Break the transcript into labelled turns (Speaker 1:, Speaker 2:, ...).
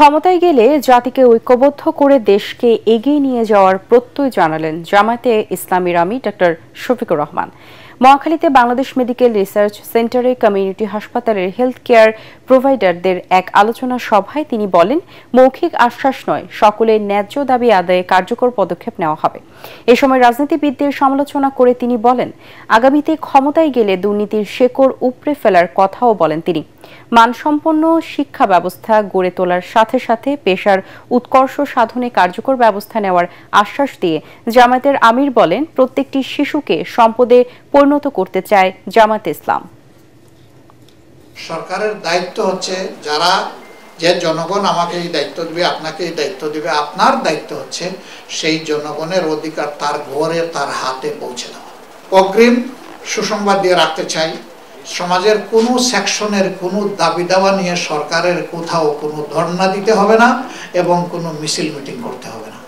Speaker 1: ক্ষমতায় গেলে জাতিকে ঐক্যবদ্ধ করে দেশকে এগিয়ে নিয়ে যাওয়ার প্রত্যয় জানালেন জামায়াতে ইসলামীর আমির ডক্টর শফিকুর রহমান। মহাখালীতে বাংলাদেশ মেডিকেল রিসার্চ সেন্টারে কমিউনিটি হাসপাতালের হেলথ কেয়ার প্রোভাইডারদের এক আলোচনা সভায় তিনি বলেন, মৌখিক আশ্বাস নয়, সকলের ন্যায্য দাবি আদায়ে কার্যকর পদক্ষেপ নেওয়া হবে। এ সময় রাজনীতিবিদদের সমালোচনা করে তিনি বলেন, আগামীতে ক্ষমতায় গেলে দুর্নীতির শেকড় উপড়ে ফেলার কথাও বলেন তিনি। মানসম্পন্ন শিক্ষা ব্যবস্থা গড়ে তোলার সাথে সাথে পেশার উৎকর্ষ সাধনে কার্যকর ব্যবস্থা নেওয়ার আশ্বাস দিয়ে জামায়াতের আমির বলেন, প্রত্যেকটি শিশুকে সম্পদে পরিণত করতে চায় জামায়াতে ইসলাম।
Speaker 2: সরকারের দায়িত্ব হচ্ছে যে জনগণ আমাকে এই দায়িত্ব দিবে, আপনাকে এই দায়িত্ব দিবে, আপনার দায়িত্ব হচ্ছে সেই জনগণের অধিকার তার ঘরে তার হাতে পৌঁছে দেওয়া। অগ্রিম সুসংবাদ দিয়ে রাখতে চাই, সমাজের কোনো সেকশনের কোনো দাবি দাওয়া নিয়ে সরকারের কোথাও কোনো ধর্ণা দিতে হবে না এবং কোনো মিছিল মিটিং করতে হবে না।